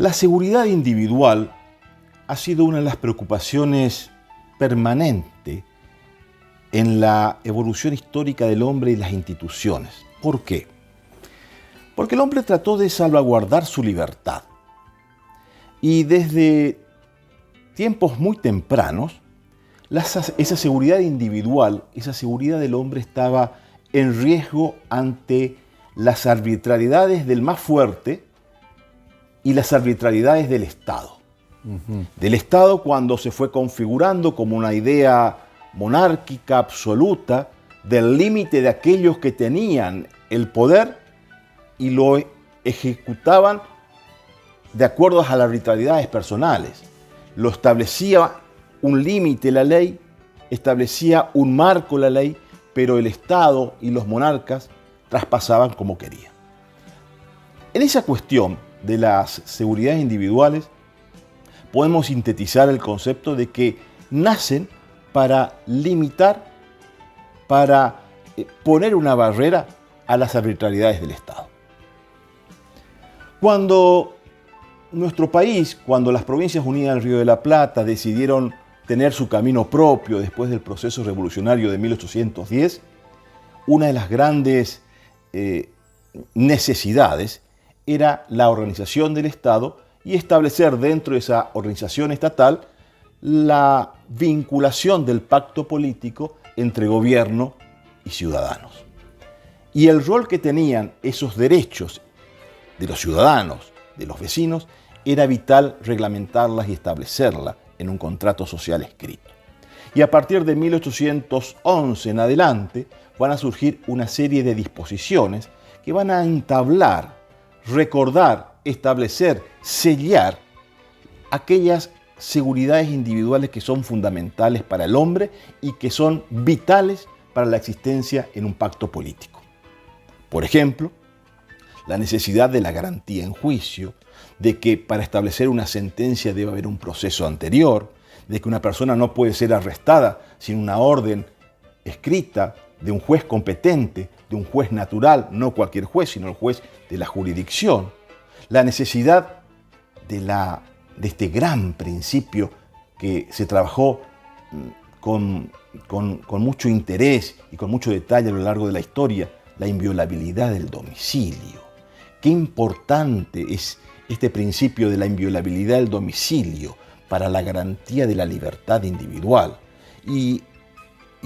La seguridad individual ha sido una de las preocupaciones permanentes en la evolución histórica del hombre y las instituciones. ¿Por qué? Porque el hombre trató de salvaguardar su libertad. Y desde tiempos muy tempranos, esa seguridad individual, esa seguridad del hombre estaba en riesgo ante las arbitrariedades del más fuerte y las arbitrariedades del Estado. Del Estado cuando se fue configurando como una idea monárquica absoluta del límite de aquellos que tenían el poder y lo ejecutaban de acuerdo a las arbitrariedades personales. Lo establecía un límite la ley, establecía un marco la ley, pero el Estado y los monarcas traspasaban como querían. En esa cuestión de las seguridades individuales podemos sintetizar el concepto de que nacen para limitar, para poner una barrera a las arbitrariedades del Estado. Cuando nuestro país, cuando las Provincias Unidas del Río de la Plata decidieron tener su camino propio después del proceso revolucionario de 1810, una de las grandes necesidades era la organización del Estado y establecer dentro de esa organización estatal la vinculación del pacto político entre gobierno y ciudadanos. Y el rol que tenían esos derechos de los ciudadanos, de los vecinos, era vital reglamentarlas y establecerlas en un contrato social escrito. Y a partir de 1811 en adelante van a surgir una serie de disposiciones que van a entablar, recordar, establecer, sellar aquellas seguridades individuales que son fundamentales para el hombre y que son vitales para la existencia en un pacto político. Por ejemplo, la necesidad de la garantía en juicio, de que para establecer una sentencia debe haber un proceso anterior, de que una persona no puede ser arrestada sin una orden escrita de un juez competente, de un juez natural, no cualquier juez, sino el juez de la jurisdicción. La necesidad de este gran principio que se trabajó con mucho interés y con mucho detalle a lo largo de la historia, la inviolabilidad del domicilio. Qué importante es este principio de la inviolabilidad del domicilio para la garantía de la libertad individual. Y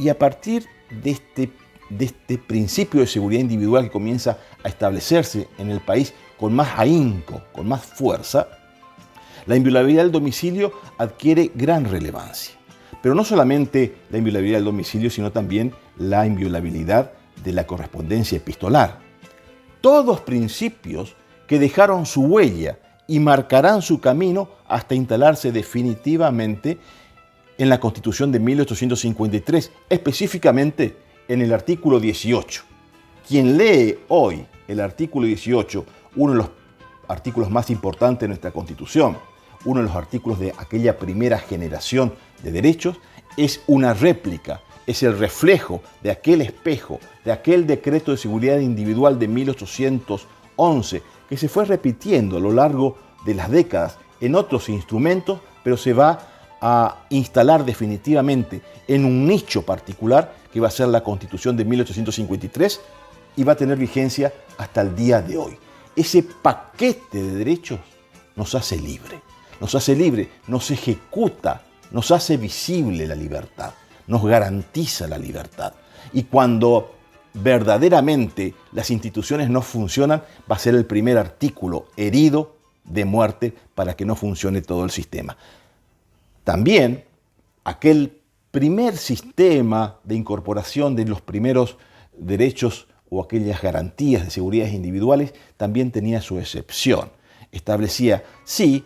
a partir de este principio de seguridad individual que comienza a establecerse en el país con más ahínco, con más fuerza, la inviolabilidad del domicilio adquiere gran relevancia. Pero no solamente la inviolabilidad del domicilio, sino también la inviolabilidad de la correspondencia epistolar. Todos principios que dejaron su huella y marcarán su camino hasta instalarse definitivamente en la Constitución de 1853, específicamente en el artículo 18. Quien lee hoy el artículo 18, uno de los artículos más importantes de nuestra Constitución, uno de los artículos de aquella primera generación de derechos, es una réplica, es el reflejo de aquel espejo, de aquel decreto de seguridad individual de 1811, que se fue repitiendo a lo largo de las décadas en otros instrumentos, pero se va a instalar definitivamente en un nicho particular que va a ser la Constitución de 1853 y va a tener vigencia hasta el día de hoy. Ese paquete de derechos nos hace libre, nos ejecuta, nos hace visible la libertad, nos garantiza la libertad. Y cuando verdaderamente las instituciones no funcionan, va a ser el primer artículo herido de muerte para que no funcione todo el sistema. También aquel primer sistema de incorporación de los primeros derechos o aquellas garantías de seguridad individuales también tenía su excepción. Establecía, sí,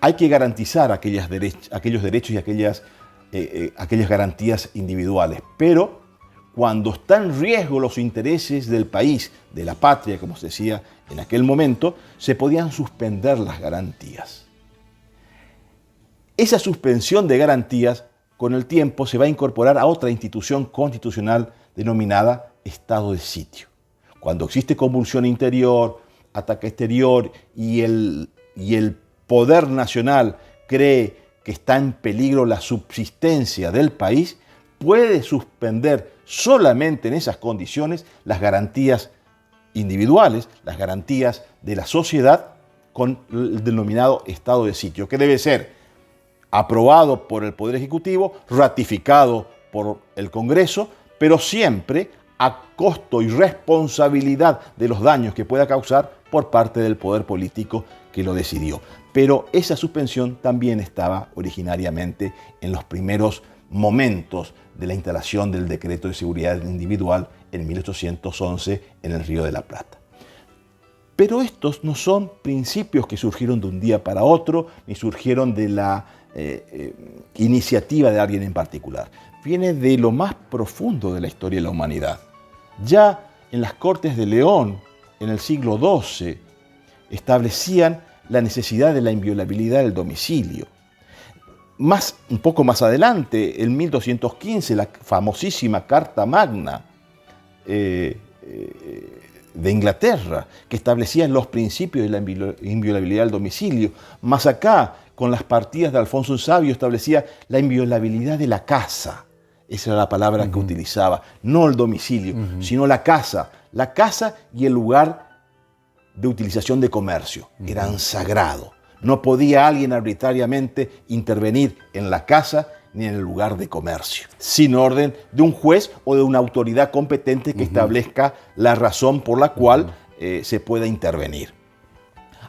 hay que garantizar aquellos derechos y aquellas garantías individuales, pero cuando están en riesgo los intereses del país, de la patria, como se decía en aquel momento, se podían suspender las garantías. Esa suspensión de garantías, con el tiempo, se va a incorporar a otra institución constitucional denominada estado de sitio. Cuando existe convulsión interior, ataque exterior y el y el poder nacional cree que está en peligro la subsistencia del país, puede suspender solamente en esas condiciones las garantías individuales, las garantías de la sociedad con el denominado estado de sitio, que debe ser aprobado por el Poder Ejecutivo, ratificado por el Congreso, pero siempre a costo y responsabilidad de los daños que pueda causar por parte del poder político que lo decidió. Pero esa suspensión también estaba originariamente en los primeros momentos de la instalación del Decreto de Seguridad Individual en 1811 en el Río de la Plata. Pero estos no son principios que surgieron de un día para otro, ni surgieron de la iniciativa de alguien en particular. Viene de lo más profundo de la historia de la humanidad. Ya en las Cortes de León, en el siglo XII, establecían la necesidad de la inviolabilidad del domicilio. Un poco más adelante, en 1215, la famosísima Carta Magna de Inglaterra, que establecía los principios de la inviolabilidad del domicilio. Más acá, con las partidas de Alfonso el Sabio, establecía la inviolabilidad de la casa. Esa era la palabra que utilizaba, no el domicilio, sino la casa y el lugar de utilización de comercio. Eran sagrados. No podía alguien arbitrariamente intervenir en la casa ni en el lugar de comercio, sin orden de un juez o de una autoridad competente que establezca la razón por la cual se pueda intervenir.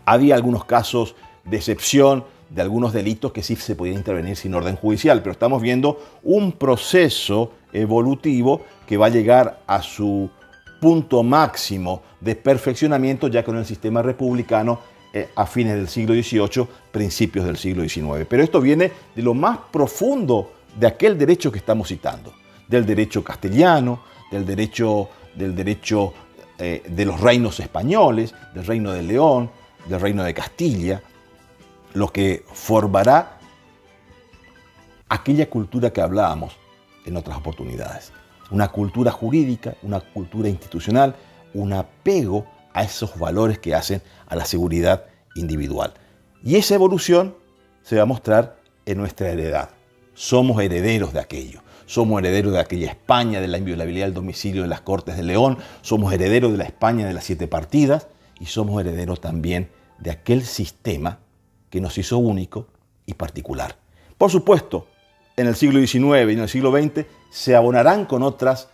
Había algunos casos de excepción de algunos delitos que sí se podía intervenir sin orden judicial, pero estamos viendo un proceso evolutivo que va a llegar a su punto máximo de perfeccionamiento ya con el sistema republicano a fines del siglo XVIII, principios del siglo XIX. Pero esto viene de lo más profundo de aquel derecho que estamos citando, del derecho castellano, del derecho de los reinos españoles, del Reino de León, del Reino de Castilla, lo que formará aquella cultura que hablábamos en otras oportunidades. Una cultura jurídica, una cultura institucional, un apego a esos valores que hacen a la seguridad individual. Y esa evolución se va a mostrar en nuestra heredad. Somos herederos de aquello. Somos herederos de aquella España, de la inviolabilidad del domicilio de las Cortes de León. Somos herederos de la España de las 7 partidas. Y somos herederos también de aquel sistema que nos hizo único y particular. Por supuesto, en el siglo XIX y en el siglo XX se abonarán con otras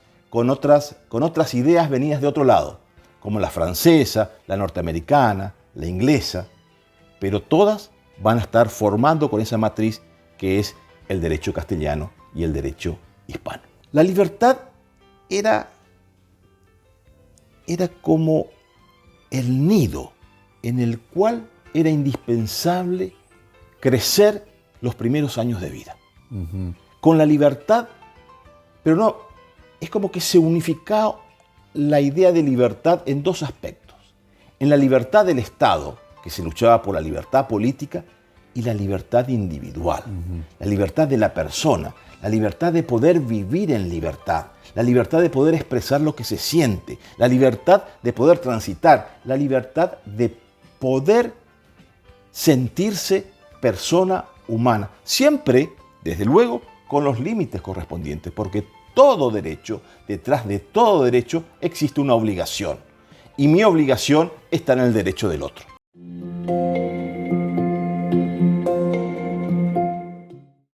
ideas venidas de otro lado, como la francesa, la norteamericana, la inglesa, pero todas van a estar formando con esa matriz que es el derecho castellano y el derecho hispano. La libertad era como el nido en el cual era indispensable crecer los primeros años de vida. Con la libertad, pero no, es como que se unificaba la idea de libertad en dos aspectos. En la libertad del Estado, que se luchaba por la libertad política, y la libertad individual, la libertad de la persona, la libertad de poder vivir en libertad, la libertad de poder expresar lo que se siente, la libertad de poder transitar, la libertad de poder sentirse persona humana, siempre, desde luego, con los límites correspondientes, porque todo derecho, detrás de todo derecho, existe una obligación. Y mi obligación está en el derecho del otro.